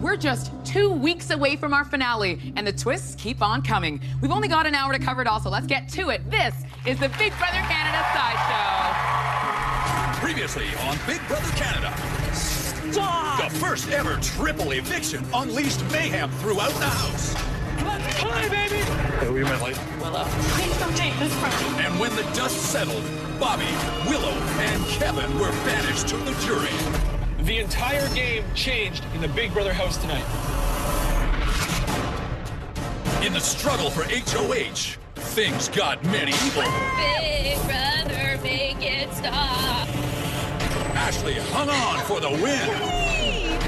We're just 2 weeks away from our finale, and the twists keep on coming. We've only got an hour to cover it all, so let's get to it. This is the Big Brother Canada Sideshow. Previously on Big Brother Canada. Stop! The first ever triple eviction unleashed mayhem throughout the house. Let's play, baby! Hey, we might like Willow, please don't take this from me. And when the dust settled, Bobby, Willow, and Kevin were banished to the jury. The entire game changed in the Big Brother house tonight. In the struggle for HOH, things got medieval. Big Brother, make it stop. Ashley hung on for the win.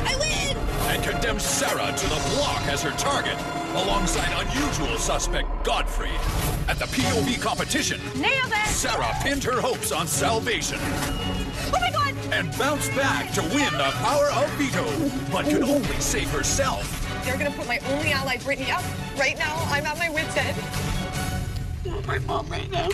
I win! And condemned Sarah to the block as her target, alongside unusual suspect Godfrey. At the POV competition, Nailed it! Sarah pinned her hopes on salvation. Oh my god! And bounced back to win the power of veto, but could only save herself. They're gonna put my only ally, Brittany, up. Right now, I'm at my wit's end. I want my mom right now.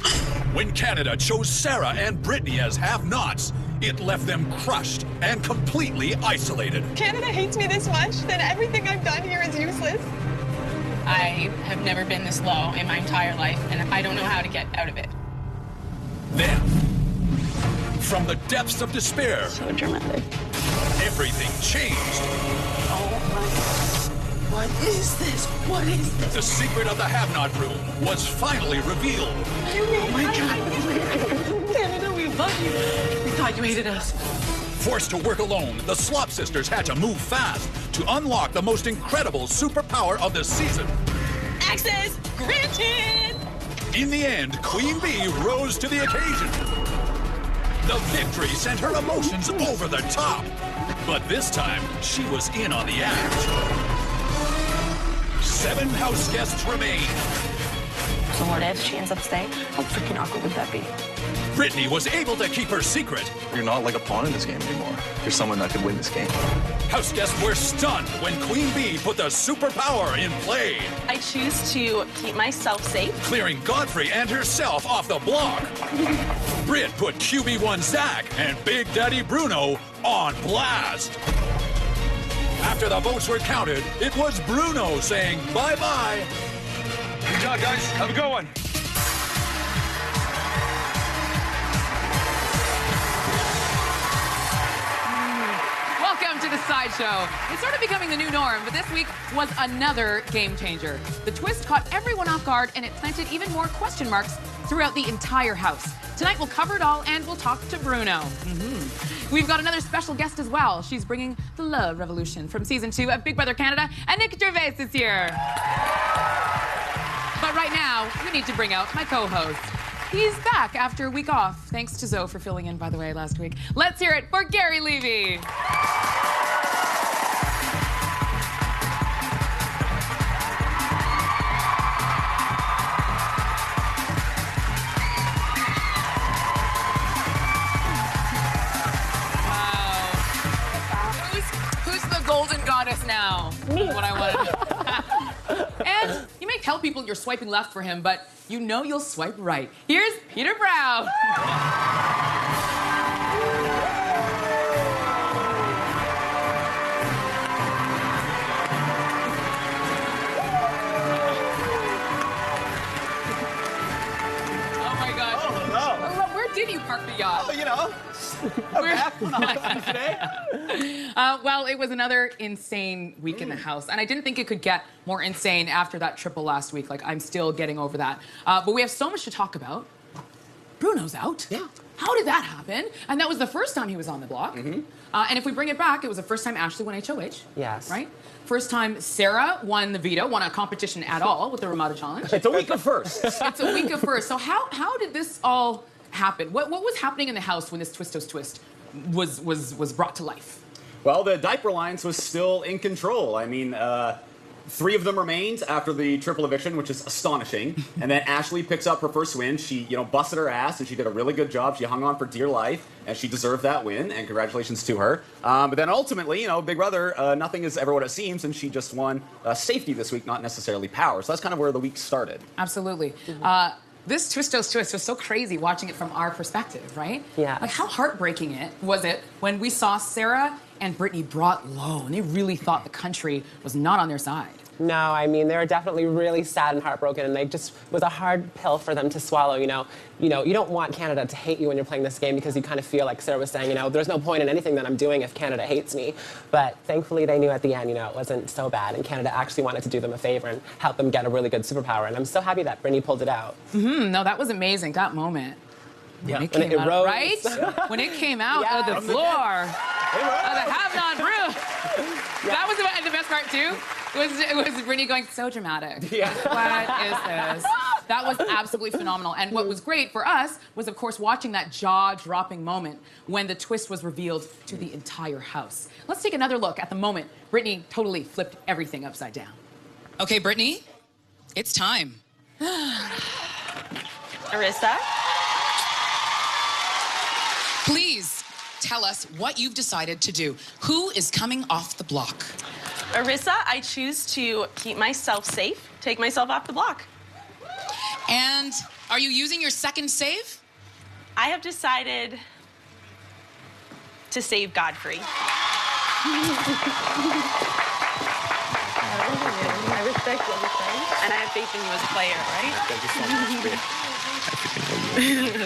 When Canada chose Sarah and Brittany as have-nots, it left them crushed and completely isolated. Canada hates me this much, then everything I've done here is useless. I have never been this low in my entire life, and I don't know how to get out of it. Then, from the depths of despair, So dramatic. everything changed. Oh my god. What is this? What is this? The secret of the have-not room was finally revealed. Oh my god. Canada, we love you. We thought you hated us. Forced to work alone, the Slop Sisters had to move fast to unlock the most incredible superpower of the season. Access granted! In the end, Queen Bee rose to the occasion. The victory sent her emotions over the top. But this time, she was in on the act. 7 house guests remain. So what if she ends up staying? How freaking awkward would that be? Brittany was able to keep her secret. You're not like a pawn in this game anymore. You're someone that could win this game. House guests were stunned when Queen Bee put the superpower in play, I choose to keep myself safe. clearing Godfrey and herself off the block. Britt put QB1 Zach and Big Daddy Bruno on blast. After the votes were counted, it was Bruno saying bye-bye. Good job, guys. Have a good one. Welcome to the Sideshow. It's sort of becoming the new norm, but this week was another game changer. The twist caught everyone off guard, and it planted even more question marks throughout the entire house. Tonight, we'll cover it all, and we'll talk to Bruno. We've got another special guest as well. She's bringing the love revolution from season 2 of Big Brother Canada, and Nick Gervais is here. But right now, we need to bring out my co-host. He's back after a week off. Thanks to Zoe for filling in, by the way, last week. Let's hear it for Gary Levy. Who's the golden goddess now? Me. What I wanted. And you may tell people you're swiping left for him, but you know you'll swipe right. Here's Peter Brown. Oh my God. Oh, no. Where did you park the yacht? Oh, you know, I'm back when I'm today. Well, it was another insane week in the house, and I didn't think it could get more insane after that triple last week. Like, I'm still getting over that. But we have so much to talk about. Bruno's out. Yeah. How did that happen? And that was the first time he was on the block. And if we bring it back, it was the first time Ashley won HOH. Yes. Right? First time Sarah won the veto, won a competition at all with the Ramada Challenge. It's a week of first. It's a week of first. So how did this all happen? What was happening in the house when this Twistos twist was brought to life? Well, the Diaper Alliance was still in control. I mean, 3 of them remained after the triple eviction, which is astonishing. And then Ashley picks up her first win. She, busted her ass, and she did a really good job. She hung on for dear life, and she deserved that win, and congratulations to her. But then ultimately, Big Brother, nothing is ever what it seems, and she just won safety this week, not necessarily power. So that's kind of where the week started. Absolutely. This Twistos twist was so crazy watching it from our perspective, right? Yeah. Like, how heartbreaking was it when we saw Sarah and Brittany brought low, and they really thought the country was not on their side. No, I mean, they were definitely really sad and heartbroken, and they just was a hard pill for them to swallow, you know. You don't want Canada to hate you when you're playing this game because you kind of feel like Sarah was saying, there's no point in anything that I'm doing if Canada hates me. But thankfully, they knew at the end, it wasn't so bad, and Canada actually wanted to do them a favor and help them get a really good superpower, and I'm so happy that Brittany pulled it out. No, that was amazing, that moment. Yeah, when it rose. Right? When it came out of the floor, of the have-not brew. That was the best part, too. It was Brittany going, so dramatic. Yeah. What is this? That was absolutely phenomenal. And what was great for us was, of course, watching that jaw-dropping moment when the twist was revealed to the entire house. Let's take another look at the moment Brittany totally flipped everything upside down. Okay, Brittany, it's time. Arissa? Please tell us what you've decided to do. Who is coming off the block? Arissa, I choose to keep myself safe, take myself off the block. And are you using your second save? I have decided to save Godfrey. I respect what you're saying. And I have faith in you as a player, right? Thank you so much, Britt. I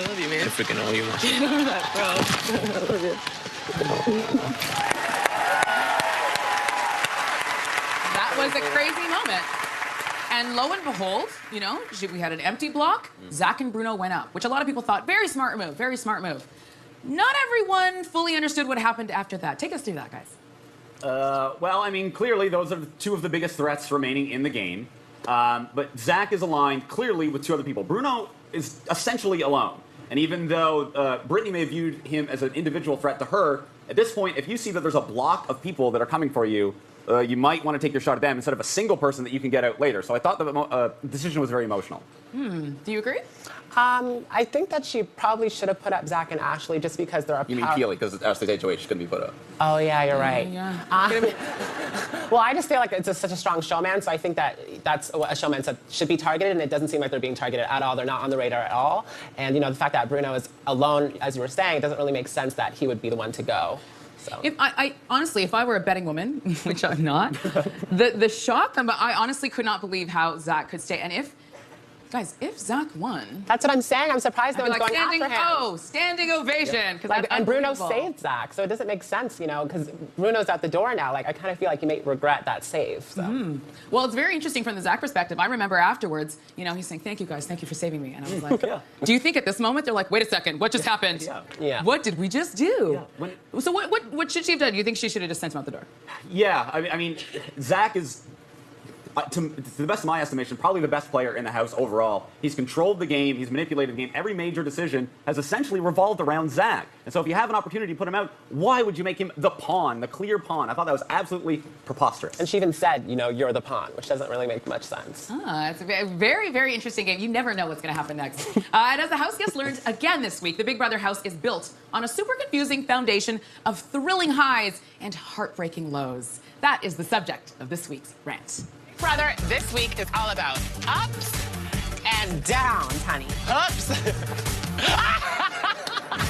love you, man. I freaking owe you, man. Get over that, bro. I love you. That was a crazy moment. And lo and behold, we had an empty block. Zach and Bruno went up, which a lot of people thought, very smart move, very smart move. Not everyone fully understood what happened after that. Take us through that, guys. Well, I mean, clearly those are two of the biggest threats remaining in the game. But Zach is aligned clearly with two other people. Bruno is essentially alone. And even though Brittany may have viewed him as an individual threat to her, at this point, if you see that there's a block of people that are coming for you, you might want to take your shot at them instead of a single person that you can get out later. So I thought the decision was very emotional. Do you agree? I think that she probably should have put up Zach and Ashley just because they're a You mean Keely, because Ashley's HOH couldn't be put up. Oh, yeah, you're right. Yeah. Well, I just feel like it's such a strong showman, so I think that's what a showman should be targeted, and it doesn't seem like they're being targeted at all. They're not on the radar at all. And, the fact that Bruno is alone, as you were saying, it doesn't really make sense that he would be the one to go. So. Honestly, if I were a betting woman, which I'm not, the shock, I honestly could not believe how Zach could stay. And if Zach won... That's what I'm saying. I'm surprised no one's going after him. Oh, standing ovation. Yeah. And Bruno saved Zach, so it doesn't make sense, because Bruno's out the door now. I kind of feel like you may regret that save. So. Well, it's very interesting from the Zach perspective. I remember afterwards, he's saying, thank you, guys. Thank you for saving me. And I was like, do you think at this moment they're like, wait a second, what just happened? Yeah. What did we just do? Yeah. So what should she have done? Do you think she should have just sent him out the door? Yeah, I mean, Zach is... to the best of my estimation, probably the best player in the house overall. He's controlled the game. He's manipulated the game. Every major decision has essentially revolved around Zach. And so if you have an opportunity to put him out, why would you make him the pawn, the clear pawn? I thought that was absolutely preposterous. And she even said, you're the pawn, which doesn't really make much sense. It's a very, very interesting game. You never know what's going to happen next. And as the house guest learned again this week, the Big Brother house is built on a super confusing foundation of thrilling highs and heartbreaking lows. That is the subject of this week's rant. Brother, this week is all about ups and downs, honey. Ups?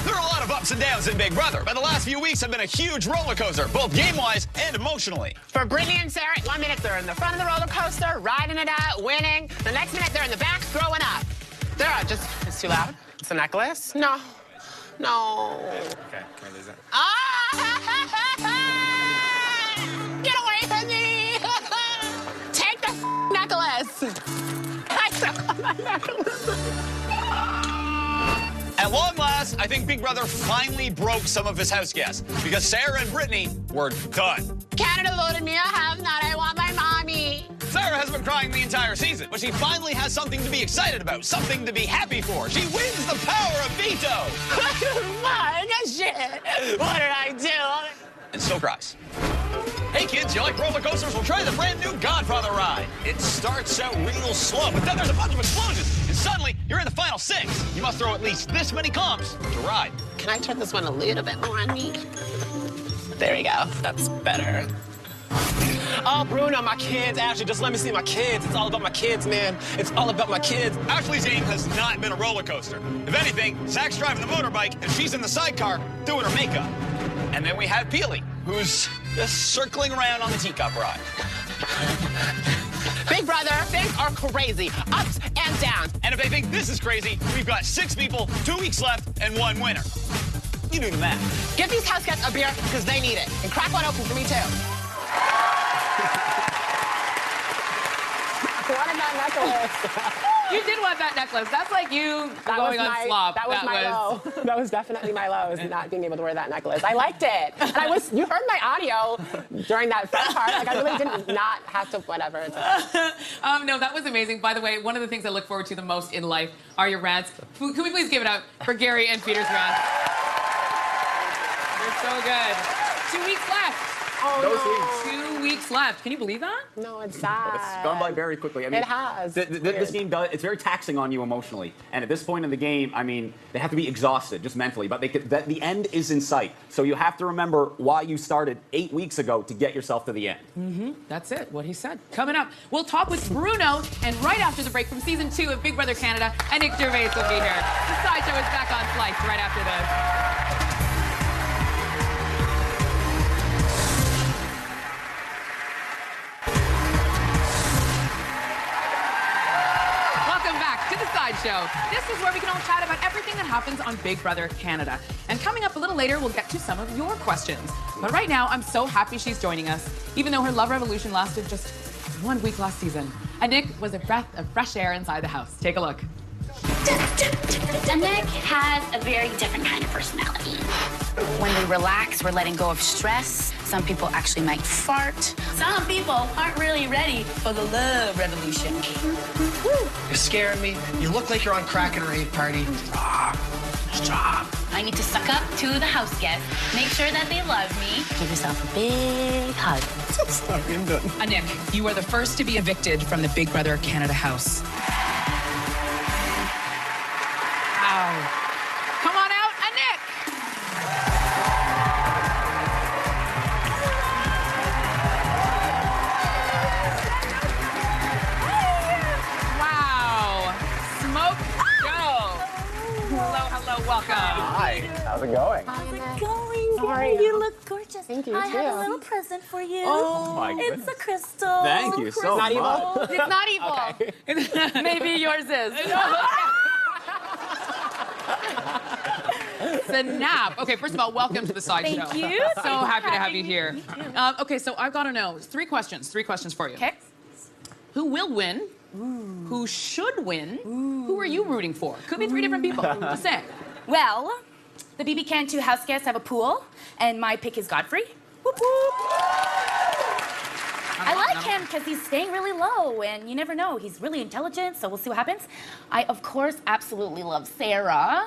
There are a lot of ups and downs in Big Brother, but the last few weeks have been a huge roller coaster, both game-wise and emotionally. For Brittany and Sarah, 1 minute they're in the front of the roller coaster, riding it out, winning. The next minute they're in the back, throwing up. They're just, it's too loud. It's a necklace? No. Okay, can I lose it? Get away from me! Take the necklace! I took my necklace. At long last, I think Big Brother finally broke some of his house guests because Sarah and Brittany were done. Canada voted me a have-not. I want my mommy. Sarah has been crying the entire season, but she finally has something to be excited about, something to be happy for. She wins the power of veto. My shit. What did I do? And still cries. Hey kids, you like roller coasters? Well, try the brand new Godfather ride. It starts out real slow, but then there's a bunch of explosions, and suddenly you're in the final 6. You must throw at least this many comps to ride. Can I turn this one a little bit more on me? There we go. That's better. Oh, Bruno, my kids. Ashley, just let me see my kids. It's all about my kids, man. It's all about my kids. Ashley's game has not been a roller coaster. If anything, Zach's driving the motorbike, and she's in the sidecar doing her makeup. And then we have Peely. who's just circling around on the teacup ride. Big Brother, things are crazy. Ups and downs. And if they think this is crazy, we've got 6 people, 2 weeks left, and 1 winner. You do the math. Give these house guests a beer because they need it. And crack one open for me, too. I wanted that necklace. You did want that necklace. That's like you going on slop. That was my low. That was definitely my low, is not being able to wear that necklace. I liked it. And you heard my audio during that first part. Like, I really didn't not have to, whatever. No, that was amazing. By the way, one of the things I look forward to the most in life are your rants. Can we please give it up for Gary and Peter's rants? You're so good. 2 weeks left. Oh, Those no. 2 weeks left. Can you believe that? No, it's sad. It's gone by very quickly. I mean, It has. This game it's very taxing on you emotionally. And at this point in the game, I mean, they have to be exhausted just mentally. But the end is in sight. So you have to remember why you started 8 weeks ago to get yourself to the end. Mm-hmm. That's it. What he said. Coming up, we'll talk with Bruno. And right after the break from season 2 of Big Brother Canada, and Nick Gervais will be here. The Sideshow is back on Slice right after this. Show. This is where we can all chat about everything that happens on Big Brother Canada. And coming up a little later, we'll get to some of your questions. But right now, I'm so happy she's joining us, even though her love revolution lasted just 1 week last season. And Nick was a breath of fresh air inside the house. Take a look. Nick has a very different kind of personality. When we relax, we're letting go of stress. Some people actually might fart. Some people aren't really ready for the love revolution. You're scaring me. You look like you're on crack at a rave party. Stop. I need to suck up to the house guests, make sure that they love me. Give yourself a big hug. Nick, you are the first to be evicted from the Big Brother Canada house. Wow. Come on out, Nick. Wow. Smoke Joe. Hello, welcome. Hi, how's it going? How's it going? How are you? You look gorgeous. Thank you, I too. have a little present for you. Oh, my It's goodness. a crystal. Thank you so much. It's not evil. Maybe yours is. Snap. Okay, first of all, welcome to the Sideshow. Thank you. So happy to have you here. Okay, so I've got to know 3 questions. 3 questions for you. Okay. Who will win? Ooh. Who should win? Ooh. Who are you rooting for? Could be 3 different people. Just saying. Well, the BB Can 2 house guests have a pool, and my pick is Godfrey. Whoop, whoop. I like him because he's staying really low, and you never know. He's really intelligent, so we'll see what happens. I, of course, absolutely love Sarah.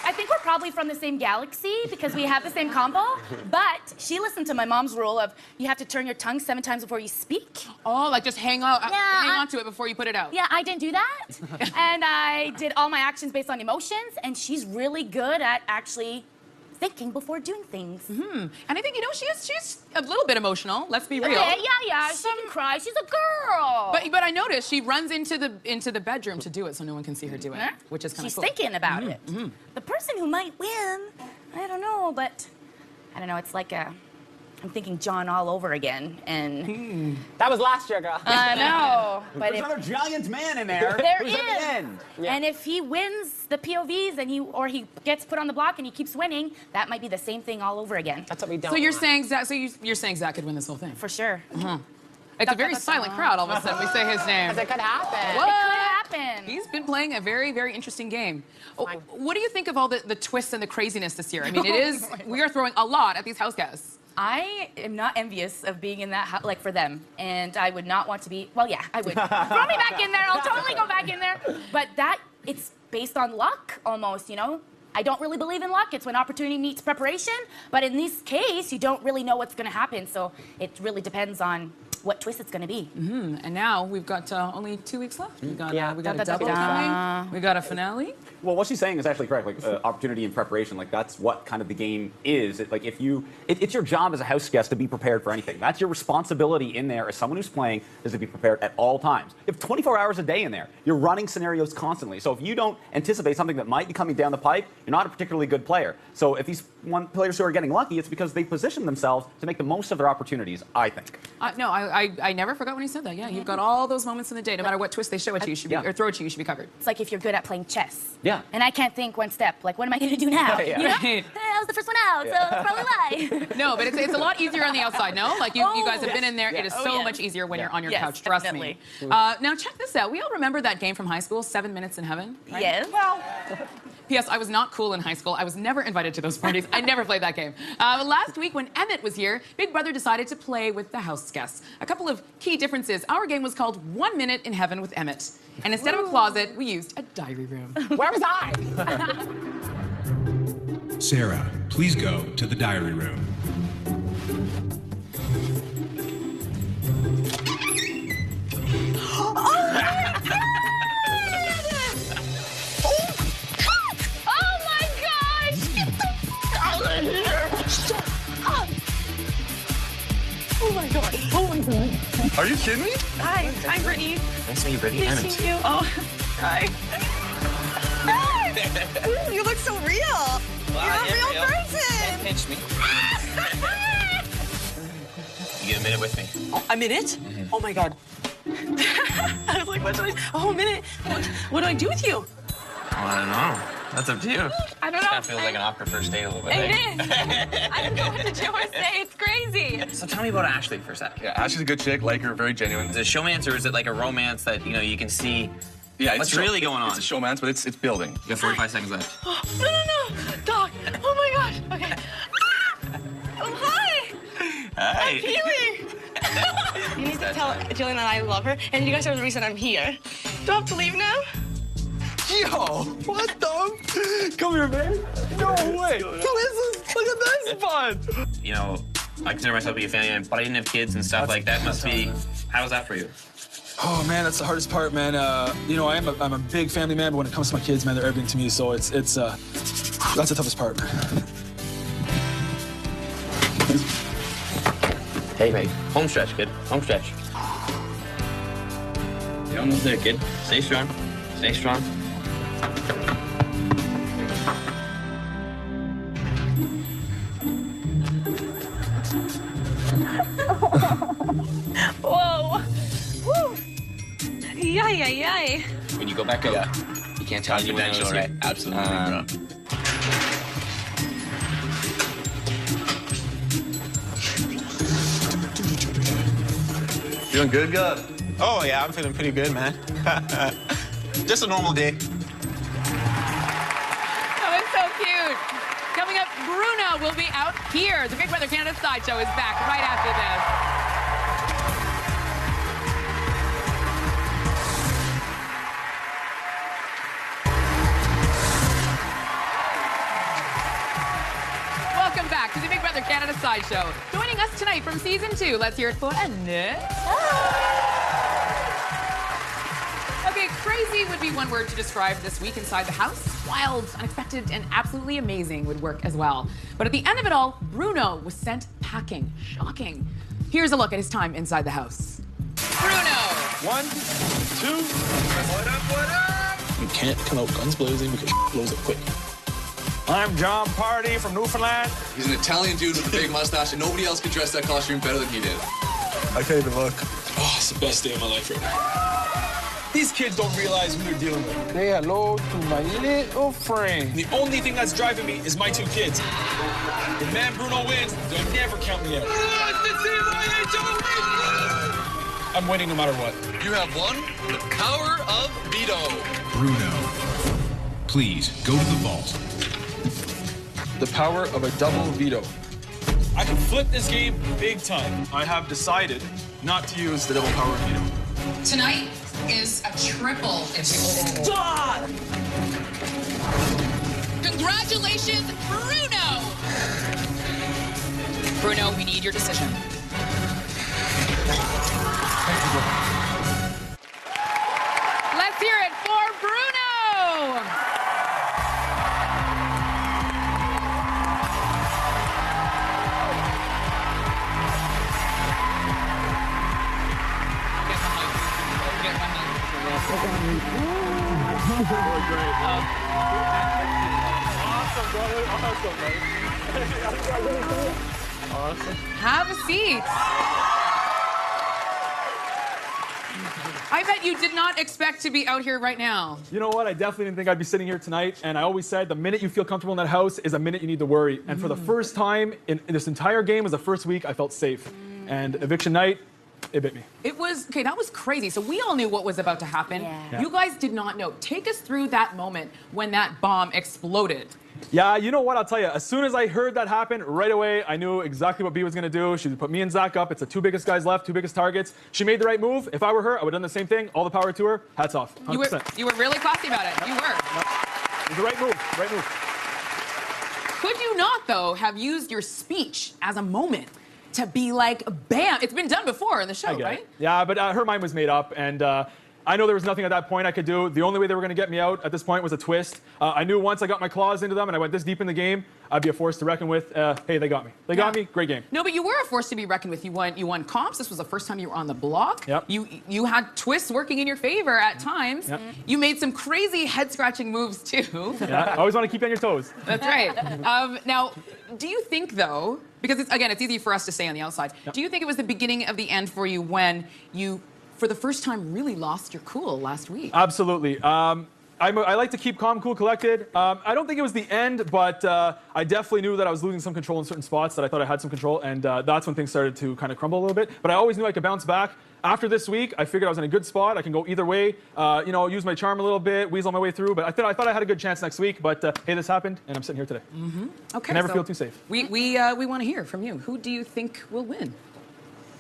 I think we're probably from the same galaxy because we have the same combo, but she listened to my mom's rule of you have to turn your tongue 7 times before you speak. Oh, like just hang on to it before you put it out. Yeah, I didn't do that. And I did all my actions based on emotions, and she's really good at actually thinking before doing things. Mm-hmm. And I think, she's a little bit emotional, let's be real. Yeah, she can cry. She's a girl. But I noticed she runs into the bedroom to do it so no one can see her do it, which is kind of cool. She's thinking about it. Mm-hmm. The person who might win, I don't know, but I don't know, it's like I'm thinking John all over again, and that was last year, girl. I know, but there's another giant man in there. There who's is. at the end. Yeah. And if he wins the POVs and he gets put on the block and he keeps winning, that might be the same thing all over again. That's what we don't. So you're want. saying Zach? So you're saying Zach could win this whole thing? For sure. Mm-hmm. It's a very silent crowd. All of a sudden, we say his name. Because it could happen. What? It could happen. He's been playing a very, very interesting game. What do you think of all the twists and the craziness this year? I mean, it is. We are throwing a lot at these house guests. I am not envious of being in that house, like for them, and I would not want to be. Well, yeah, I would. Throw me back in there. I'll totally go back in there. But it's based on luck almost, I don't really believe in luck. It's when opportunity meets preparation. But in this case, you don't really know what's going to happen. So it really depends on what twist it's going to be. Mm-hmm. And now we've got only 2 weeks left. We got a double Da-da-da-da. coming. We got a finale. Well, what she's saying is actually correct. Like opportunity and preparation, like that's what kind of the game is. It's your job as a house guest to be prepared for anything. That's your responsibility in there as someone who's playing, is to be prepared at all times. You have 24 hours a day in there. You're running scenarios constantly. So if you don't anticipate something that might be coming down the pipe, you're not a particularly good player. So if these players who are getting lucky, it's because they position themselves to make the most of their opportunities, I think. No, I never forgot when he said that. Yeah, you've got all those moments in the day. No matter what twist they show it to you, you should be, or throw it to you, you should be covered. It's like if you're good at playing chess. Yeah. And I can't think one step. Like, what am I going to do now? Yeah. You know? Right. I was the first one out, so that's probably why. No, but it's a lot easier on the outside, no? Like, you guys have been in there. It is so much easier when you're on your couch, trust me. Now, check this out. We all remember that game from high school, 7 Minutes in Heaven? Right? Yes. Well, P.S. I was not cool in high school. I was never invited to those parties. I never played that game. Last week, when Emmett was here, Big Brother decided to play with the house guests. A couple of key differences. Our game was called 1 Minute in Heaven with Emmett. And instead of a closet, we used a diary room. Where was I? Sarah, please go to the diary room. Oh my God! Oh my gosh! Get the f out of here! Shut up! Oh my God! Oh my God! Are you kidding me? Hi, I'm Brittany. Nice to meet you, Brittany. Nice to meet you. Oh, hi. You look so real. You're a real person. Pinch me. You get a minute with me. Oh, a minute? Oh my God. I was like, what should I? Oh, a minute. What do I do with you? I don't know. That's up to you. I don't know. Kind of feels like an awkward first date a little bit. It is. I don't know what to do or say. It's crazy. So tell me about Ashley for a sec. Yeah, Ashley's a good chick, like her, very genuine. Is it a showmance or is it like a romance that, you can see Yeah, what's really going on? It's a showmance, but it's building. You got 45 seconds left. Oh, no. Doc. Oh my gosh. Okay. Oh, hi. Hi. I'm Peely. You need to tell Jillian that I love her, and you guys are the reason I'm here. Do I have to leave now? Yo, what the? Come here, man. No way. Who is this? Look at this spot. I consider myself to be a family man, but I didn't have kids and stuff like that. Must be. How was that for you? Oh man, that's the hardest part, man. I'm a big family man, but when it comes to my kids, man, they're everything to me. So it's that's the toughest part, man. Hey, mate. Home stretch, kid. Home stretch. You're almost there, kid. Stay strong. Stay strong. Whoa. Woo. Yay. When you go back out, you can't tell anyone else, right? Absolutely, bro. Feeling good, God? Oh, yeah, I'm feeling pretty good, man. Just a normal day. Oh, it's so cute. Coming up, Bruno will be out here. The Big Brother Canada Sideshow is back right after this. Welcome back to the Big Brother Canada Sideshow. Joining us tonight from Season 2, let's hear it for Annette. Okay, crazy would be one word to describe this week inside the house. Wild, unexpected, and absolutely amazing would work as well. But at the end of it all, Bruno was sent packing. Shocking. Here's a look at his time inside the house. Bruno! 1, 2. What up? You can't come out guns blazing because blows up quick. I'm John Party from Newfoundland. He's an Italian dude with a big mustache, and nobody else could dress that costume better than he did. I can't even look. Oh, it's the best day of my life right now. These kids don't realize who they're dealing with. Say hello to my little friend. The only thing that's driving me is my 2 kids. If man Bruno wins, they'll never count me out. I'm winning no matter what. You have won the power of veto. Bruno, please go to the vault. The power of a double veto. I can flip this game big time. I have decided not to use the double power veto. Tonight is a triple issue. Stop! Congratulations, Bruno! Bruno, we need your decision. Let's hear it for Bruno! Awesome. brother. Awesome, buddy. Awesome. Have a seat. I bet you did not expect to be out here right now. You know what? I definitely didn't think I'd be sitting here tonight. And I always said the minute you feel comfortable in that house is a minute you need to worry. And for the first time in this entire game, was the first week I felt safe. And eviction night, it bit me. It was, okay, that was crazy. So we all knew what was about to happen. Yeah. You guys did not know. Take us through that moment when that bomb exploded. Yeah, you know what? I'll tell you. As soon as I heard that happen, right away, I knew exactly what B was going to do. She would put me and Zach up. It's the two biggest guys left, two biggest targets. She made the right move. If I were her, I would have done the same thing. All the power to her. Hats off. 100%. You were really classy about it. You were. It was the right move. Right move. Could you not, though, have used your speech as a moment to be like, bam? It's been done before in the show, right? It. Yeah, but her mind was made up, and I know there was nothing at that point I could do. The only way they were going to get me out at this point was a twist. I knew once I got my claws into them and I went this deep in the game, I'd be a force to reckon with. Hey, they got me. They got me. Great game. No, but you were a force to be reckoned with. You won comps. This was the first time you were on the block. Yep. You had twists working in your favor at times. Yep. You made some crazy head-scratching moves, too. Yeah, I always want to keep you on your toes. That's right. Now, do you think, though, because it's easy for us to say on the outside, do you think it was the beginning of the end for you when you, for the first time, really lost your cool last week? Absolutely. I like to keep calm, cool, collected. I don't think it was the end, but I definitely knew that I was losing some control in certain spots that I thought I had some control, and that's when things started to kind of crumble a little bit. But I always knew I could bounce back. After this week, I figured I was in a good spot. I can go either way, use my charm a little bit, weasel my way through. But I thought I had a good chance next week. But hey, this happened, and I'm sitting here today. Okay. Can never feel too safe. We want to hear from you. Who do you think will win?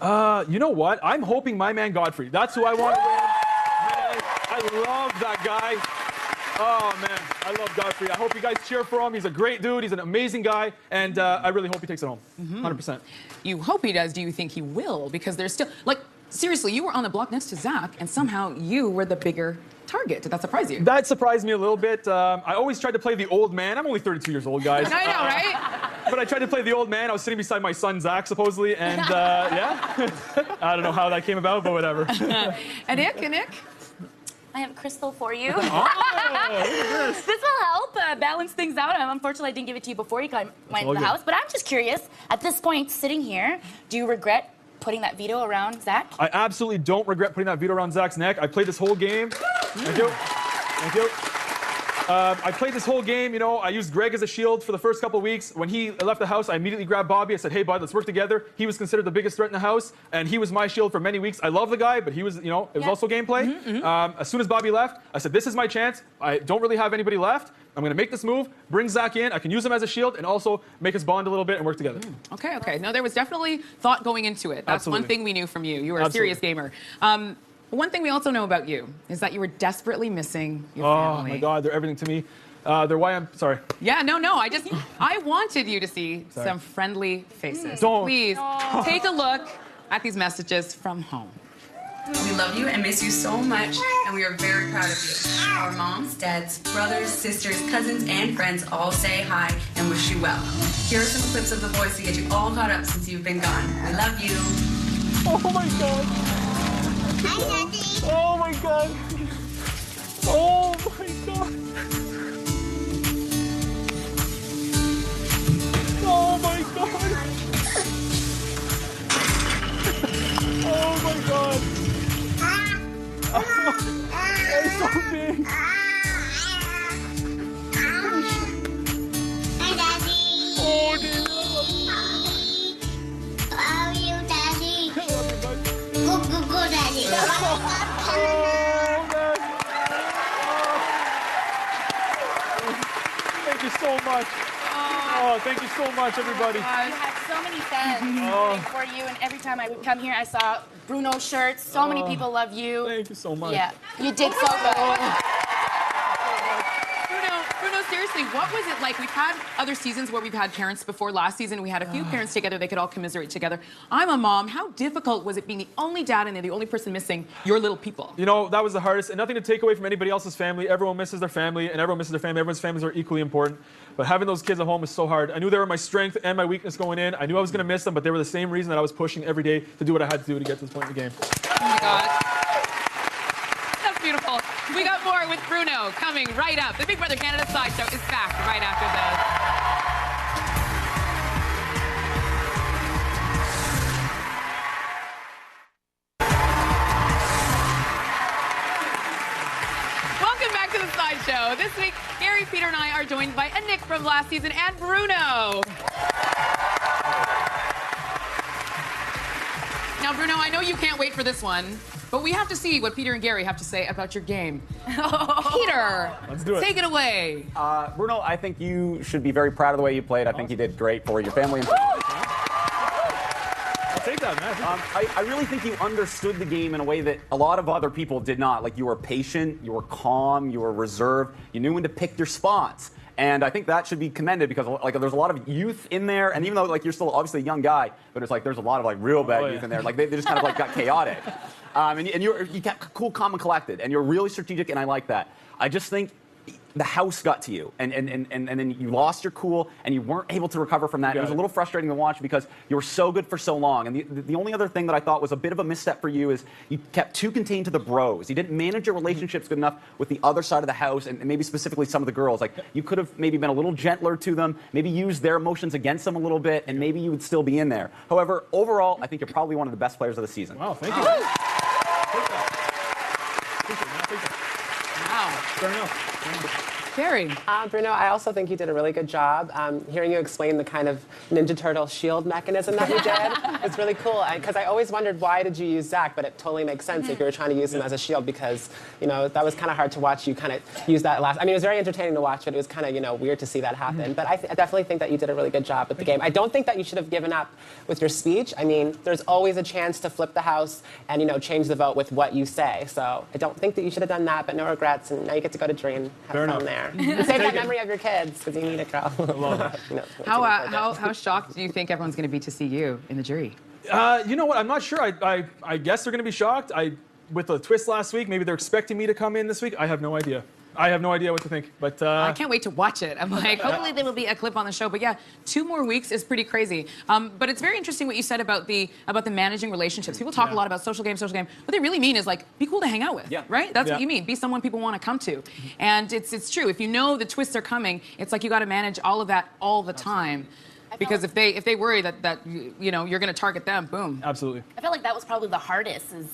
You know what? I'm hoping my man Godfrey. That's who I want to win. Man, I love that guy. Oh, man, I love Godfrey. I hope you guys cheer for him. He's a great dude. He's an amazing guy, and I really hope he takes it home. 100%. You hope he does. Do you think he will? Because there's still, seriously, you were on the block next to Zach, and somehow you were the bigger target. Did that surprise you? That surprised me a little bit. I always tried to play the old man. I'm only 32 years old, guys. I know, right? But I tried to play the old man. I was sitting beside my son, Zach, supposedly, and yeah. I don't know how that came about, but whatever. And Nick? I have a crystal for you. Oh, this will help balance things out. Unfortunately, I didn't give it to you before you went into the house. But I'm just curious, at this point, sitting here, do you regret putting that veto around Zach? I absolutely don't regret putting that veto around Zach's neck. I played this whole game. Thank you. Thank you. I played this whole game, I used Greg as a shield for the first couple of weeks. When he left the house, I immediately grabbed Bobby. I said, hey, bud, let's work together. He was considered the biggest threat in the house, and he was my shield for many weeks. I love the guy, but he was, it was also gameplay. As soon as Bobby left, I said, this is my chance. I don't really have anybody left. I'm going to make this move, bring Zach in. I can use him as a shield and also make us bond a little bit and work together. Okay. No, there was definitely thought going into it. That's Absolutely. one thing we knew from you. You were a serious gamer. One thing we also know about you is that you were desperately missing your family. Oh, my God. They're everything to me. They're why I'm sorry. Yeah, no. I wanted you to see some friendly faces. Don't. Please take a look at these messages from home. We love you and miss you so much, and we are very proud of you. Our moms, dads, brothers, sisters, cousins, and friends all say hi and wish you well. Here are some clips of the boys to get you all caught up since you've been gone. We love you. Oh, my God. Hi, Daddy. Oh, my God. Oh, my God. Oh my God! Oh my God! That's so big! Hi, Daddy! Oh, Daddy! I love you, Daddy! Go, Daddy! Thank you so much! Oh, thank you so much, everybody. You had so many fans rooting for you, and every time I would come here, I saw Bruno shirts. So many people love you. Thank you so much. Yeah, you did so good. Bruno, seriously, what was it like? We've had other seasons where we've had parents before. Last season, we had a few parents together. They could all commiserate together. I'm a mom. How difficult was it being the only dad and the only person missing your little people? That was the hardest, and nothing to take away from anybody else's family. Everyone misses their family, and everyone misses their family. Everyone's families are equally important. But having those kids at home was so hard. I knew they were my strength and my weakness going in. I knew I was going to miss them, but they were the same reason that I was pushing every day to do what I had to do to get to this point in the game. Oh, my God. That's beautiful. We got more with Bruno coming right up. The Big Brother Canada Sideshow is back right after this. are joined by Anik from last season and Bruno. Now, Bruno, I know you can't wait for this one, but we have to see what Peter and Gary have to say about your game. Peter, let's do it. Take it away. Bruno, I think you should be very proud of the way you played. I think you did great for your family. And I'll take that, man. I really think you understood the game in a way that a lot of other people did not. Like, you were patient, you were calm, you were reserved, you knew when to pick your spots. And I think that should be commended because like there's a lot of youth in there, and even though like you're still obviously a young guy, but it's like there's a lot of like real bad youth in there. Like they just kind of like got chaotic, and you kept cool, calm, and collected, and you're really strategic, and I like that. I just think the house got to you, and then you lost your cool, and you weren't able to recover from that. It was a little frustrating to watch because you were so good for so long. And the only other thing that I thought was a bit of a misstep for you is you kept too contained to the bros. You didn't manage your relationships good enough with the other side of the house, and maybe specifically some of the girls. Like, you could have maybe been a little gentler to them, maybe used their emotions against them a little bit, and maybe you would still be in there. However, overall, I think you're probably one of the best players of the season. Wow, thank you. Wow. Fair enough. Gary. Bruno, I also think you did a really good job. Hearing you explain the kind of Ninja Turtle shield mechanism that you did, it's really cool. Because I always wondered, why did you use Zach? But it totally makes sense if you were trying to use him as a shield, because, you know, that was kind of hard to watch you kind of use that last. I mean, it was very entertaining to watch, but it was kind of, you know, weird to see that happen. But I definitely think that you did a really good job with the game. I don't think that you should have given up with your speech. I mean, there's always a chance to flip the house and, you know, change the vote with what you say. So I don't think that you should have done that, but no regrets. And now you get to go to Dream. Have fun there. Save that memory of your kids, because you need it, girl. You know, How shocked do you think everyone's going to be to see you in the jury? You know what? I'm not sure. I guess they're going to be shocked. With the twist last week, maybe they're expecting me to come in this week. I have no idea. I have no idea what to think. But I can't wait to watch it. I'm like, hopefully there will be a clip on the show. But yeah, 2 more weeks is pretty crazy. But it's very interesting what you said about the managing relationships. People talk a lot about social game. What they really mean is like, be cool to hang out with, right? That's what you mean. Be someone people want to come to. And it's true. If you know the twists are coming, it's like you got to manage all of that all the time. Because if they worry that you know you're going to target them, boom. Absolutely. I feel like that was probably the hardest, is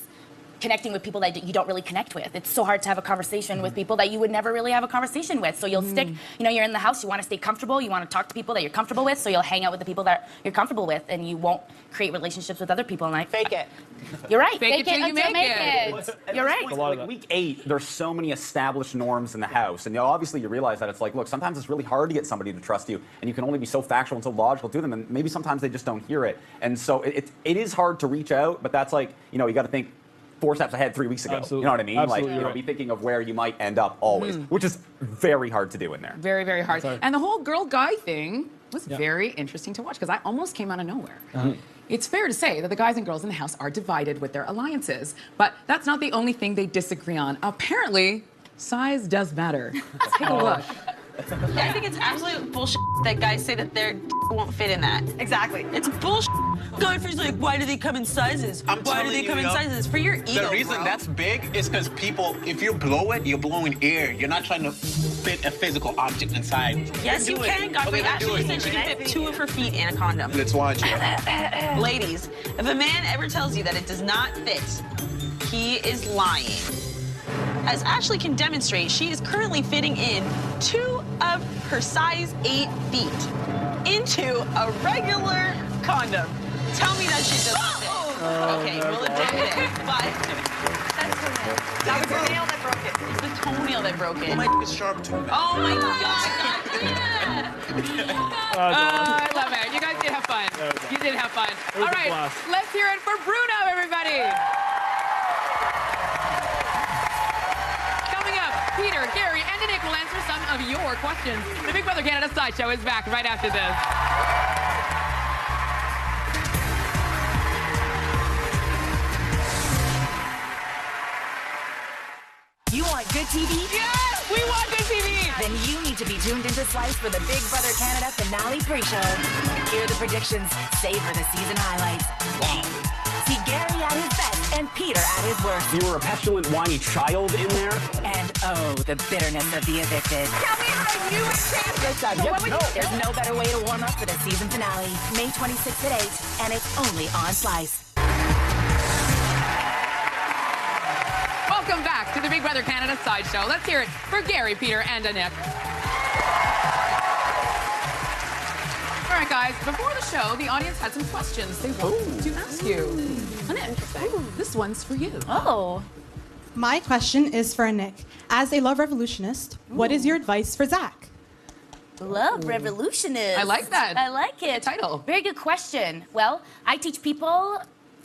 connecting with people that you don't really connect with. It's so hard to have a conversation with people that you would never really have a conversation with. So you'll stick, you know, you're in the house, you want to stay comfortable, you want to talk to people that you're comfortable with, so you'll hang out with the people that you're comfortable with, and you won't create relationships with other people. And fake it. You're right. Fake it till you make it. You're right. Like week 8, there's so many established norms in the house, and you know, obviously you realize that it's like, look, sometimes it's really hard to get somebody to trust you, and you can only be so factual and so logical to them, and maybe sometimes they just don't hear it. And so it is hard to reach out, but that's like, you know, you got to think 4 steps ahead 3 weeks ago. Absolutely. You know what I mean? Absolutely, like, you know, be thinking of where you might end up always, which is very hard to do in there. Very, very hard. And the whole girl-guy thing was very interesting to watch, because I almost came out of nowhere. It's fair to say that the guys and girls in the house are divided with their alliances, but that's not the only thing they disagree on. Apparently, size does matter. Let's take a look. Yeah, I think it's absolute bullshit that guys say that their won't fit in that. Exactly. It's bullshit. Guys like, why do they come in sizes? Why do they come in sizes? For your ego, The reason that's big is because people, if you blow it, you're blowing air. You're not trying to fit a physical object inside. Yes, you can. Godfrey actually said she can fit 2 of her feet in a condom. Let's watch it. Ladies, if a man ever tells you that it does not fit, he is lying. As Ashley can demonstrate, she is currently fitting in 2 of her size 8 feet into a regular condom. Tell me that shit doesn't fit. Okay, we'll admit it, but That was the nail that broke it. it's the toenail that broke it. My is sharp too. Oh my God! I love it. You guys did have fun. You did have fun. was All a right, blast. let's hear it for Bruno, everybody. Coming up, Peter, Gary, and Anik will answer some of your questions. The Big Brother Canada Sideshow is back right after this. You want good TV? Yes, we want good TV. Then you need to be tuned into Slice for the Big Brother Canada finale pre-show. Hear the predictions, savor the season highlights. See Gary at his best and Peter at his worst. You were a petulant, whiny child in there. And oh, the bitterness of the evicted. Tell me how you would change this. There's no better way to warm up for the season finale. May 26th at 8, and it's only on Slice. Welcome back to the Big Brother Canada Sideshow. Let's hear it for Gary, Peter, and Anik. right, guys. Before the show, the audience had some questions they wanted to ask you. Annette, this one's for you. Oh. My question is for Nick. As a love revolutionist, what is your advice for Zach? Love revolutionist. I like that. I like it. Title. Very good question. Well, I teach people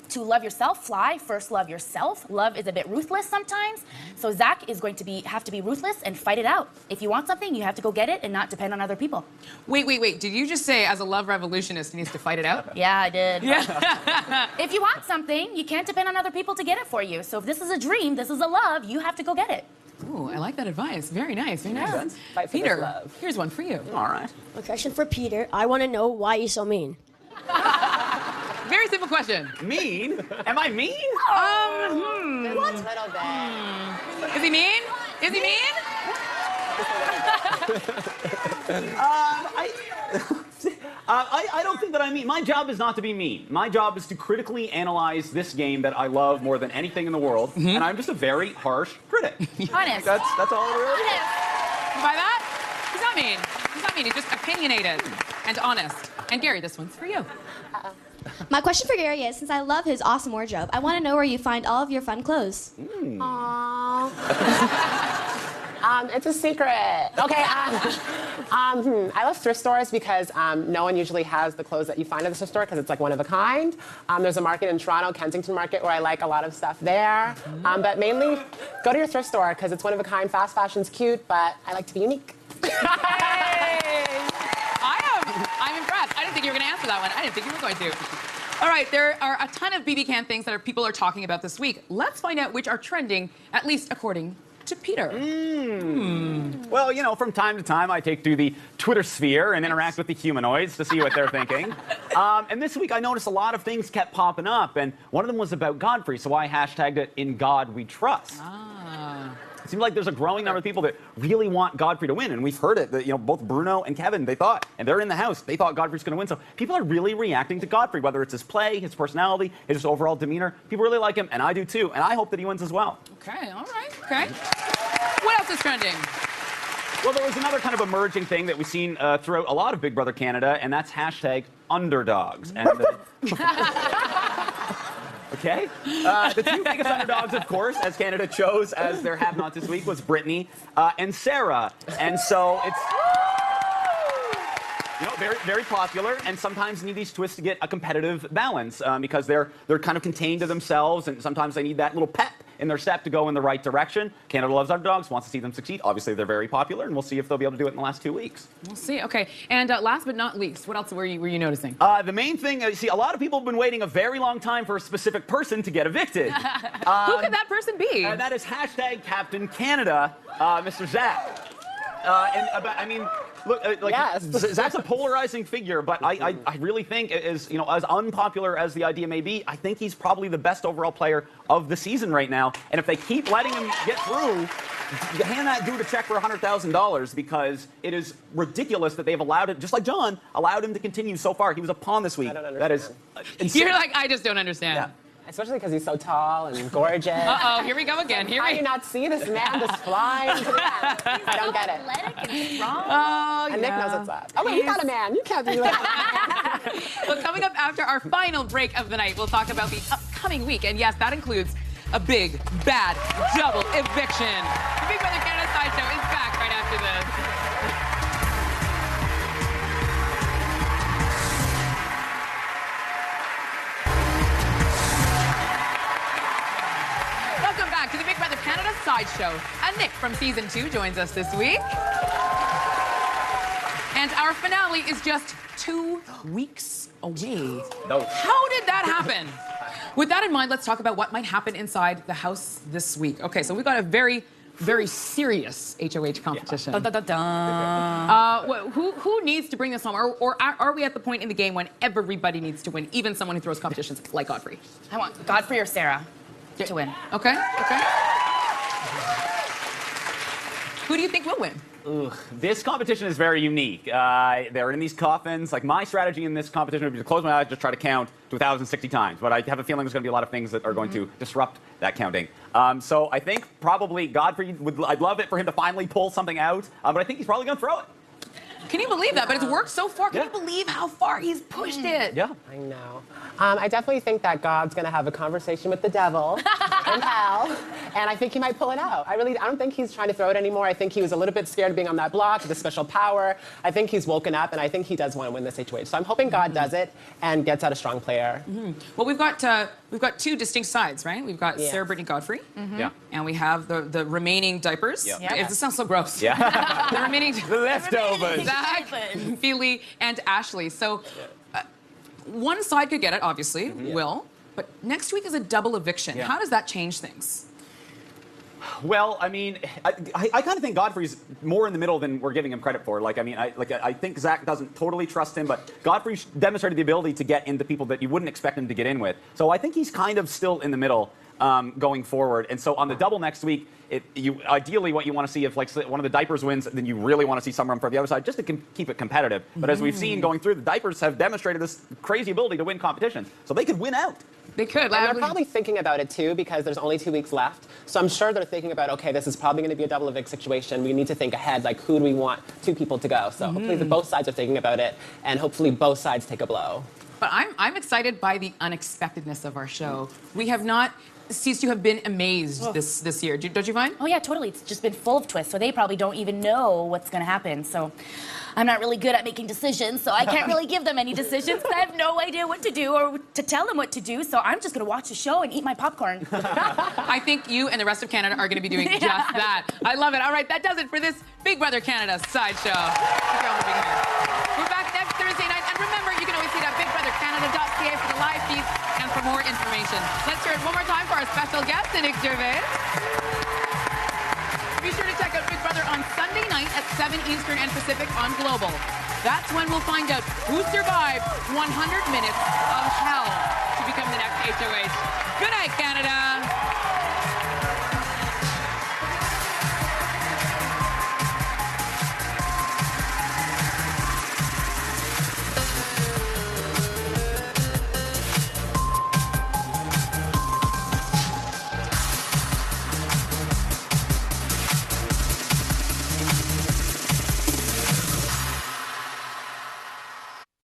to love yourself. Fly. First, love yourself. Love is a bit ruthless sometimes. So Zach is going to have to be ruthless and fight it out. If you want something, you have to go get it and not depend on other people. Wait. Did you just say as a love revolutionist he needs to fight it out? Yeah, I did. Yeah. If you want something, you can't depend on other people to get it for you. So if this is a dream, this is a love, you have to go get it. Ooh, I like that advice. Very nice. Very nice. Fight for Peter, this love. here's one for you. All right. A question for Peter. I want to know why you're so mean. Very simple question. Mean? Am I mean? What? Little bit. Is he mean? Is he mean? I don't think that I mean. My job is not to be mean. My job is to critically analyze this game that I love more than anything in the world, and I'm just a very harsh critic. Honest. That's all it really is. You buy that? He's not mean. He's not mean. He's just opinionated and honest. And Gary, this one's for you. My question for Gary is, since I love his awesome wardrobe, I want to know where you find all of your fun clothes. Aww. It's a secret. Okay. I love thrift stores because no one usually has the clothes that you find at the thrift store because it's like one of a kind. There's a market in Toronto, Kensington Market, where I like a lot of stuff there. But mainly, go to your thrift store because it's one of a kind. Fast fashion's cute, but I like to be unique. I'm impressed. I didn't think you were going to answer that one. I didn't think you were going to. All right, there are a ton of BB Can things that people are talking about this week. Let's find out which are trending, at least according to Peter. Well, you know, from time to time, I take to the Twitter sphere and interact with the humanoids to see what they're thinking. And this week, I noticed a lot of things kept popping up, and one of them was about Godfrey, so I hashtagged it, "In God We Trust." It seems like there's a growing number of people that really want Godfrey to win, and we've heard it. That, you know, both Bruno and Kevin, they thought, and they're in the house, they thought Godfrey's going to win. So people are really reacting to Godfrey, whether it's his play, his personality, his overall demeanor. People really like him, and I do too. And I hope that he wins as well. Okay, all right, okay. What else is trending? Well, there was another kind of emerging thing that we've seen throughout a lot of Big Brother Canada, and that's hashtag underdogs. And okay? The two biggest underdogs, of course, as Canada chose as their have-not this week, was Brittany and Sarah. And so it's, you know, very, very popular, and sometimes need these twists to get a competitive balance because they're kind of contained to themselves, and sometimes they need that little pep in their step to go in the right direction. Canada loves underdogs, wants to see them succeed. Obviously, they're very popular, and we'll see if they'll be able to do it in the last 2 weeks. We'll see. Okay. And last but not least, what else were you noticing? The main thing, you see, a lot of people have been waiting a very long time for a specific person to get evicted. Who could that person be? That is hashtag Captain Canada, Mr. Zach. I mean, look, Zach's a polarizing figure, but I really think, as you know, as unpopular as the idea may be, I think he's probably the best overall player of the season right now. And if they keep letting him get through, hand that dude a check for $100,000 because it is ridiculous that they've allowed it, just like John, allowed him to continue so far. He was a pawn this week. That is insane. You're like, I just don't understand. Yeah. Especially because he's so tall and gorgeous. Uh-oh, here we go again. How do you not see this man just fly into the air? I don't get it. Athletic and strong. Oh, and Nick knows what's up. Oh, wait, he's not a man. You can't do that. Well, coming up after our final break of the night, we'll talk about the upcoming week. And yes, that includes a big, bad, double eviction. The Big Brother Canada Sideshow is back right after this. To the Big Brother Canada Sideshow. Nick from Season 2 joins us this week. And our finale is just 2 weeks away. No. How did that happen? With that in mind, let's talk about what might happen inside the house this week. Okay, so we've got a very, very serious HOH competition. Dun, dun, dun, dun. Who needs to bring this home? Or are we at the point in the game when everybody needs to win, even someone who throws competitions like Godfrey? I want Godfrey or Sarah to win. Okay. Who do you think will win? This competition is very unique. They're in these coffins. Like, my strategy in this competition would be to close my eyes, just try to count to 1,060 times. But I have a feeling there's going to be a lot of things that are going to disrupt that counting. So I think probably Godfrey I'd love it for him to finally pull something out. But I think he's probably going to throw it. Can you believe that? But it's worked so far. Can you believe how far he's pushed it? Yeah. I know. I definitely think that God's going to have a conversation with the devil in hell, and I think he might pull it out. I don't think he's trying to throw it anymore. I think he was a little bit scared of being on that block, the special power. I think he's woken up, and I think he does want to win the situation. So I'm hoping God does it and gets out a strong player. Well, we've got two distinct sides, right? We've got Sarah Brittany Godfrey, Yeah. and we have the remaining diapers. Yeah. It sounds so gross. Yeah. The remaining The leftovers. Zach, Feely, and Ashley. So one side could get it, obviously, Will. But next week is a double eviction. Yeah. How does that change things? Well, I mean, I kind of think Godfrey's more in the middle than we're giving him credit for. Like, I mean, I think Zach doesn't totally trust him, but Godfrey demonstrated the ability to get into people that you wouldn't expect him to get in with. So I think he's kind of still in the middle going forward. And so on the double next week, ideally what you want to see if like one of the diapers wins, then you really want to see someone from the other side just to keep it competitive. But as we've seen going through, the diapers have demonstrated this crazy ability to win competitions. So they could win out. They could. And they're probably thinking about it too because there's only 2 weeks left. So I'm sure they're thinking about, okay, this is probably going to be a double evict situation. We need to think ahead, like who do we want 2 people to go? So hopefully both sides are thinking about it, and hopefully both sides take a blow. But I'm excited by the unexpectedness of our show. We have not ceased to have been amazed this year. Don't you find? Oh yeah, totally. It's just been full of twists, so they probably don't even know what's going to happen. So I'm not really good at making decisions, so I can't really give them any decisions. I have no idea what to do or to tell them what to do, so I'm just going to watch the show and eat my popcorn. I think you and the rest of Canada are going to be doing just that. I love it. All right, that does it for this Big Brother Canada sideshow. Thank you all for being here. We're back next Thursday night, and remember, you can always see it at BigBrotherCanada.ca for the live feeds and for more information. Let's hear it one more time for our special guest, Nick Gervais. Be sure to check out Big Brother on Sunday night at 7 Eastern and Pacific on Global. That's when we'll find out who survived 100 minutes of hell to become the next HOH. Good night, Canada.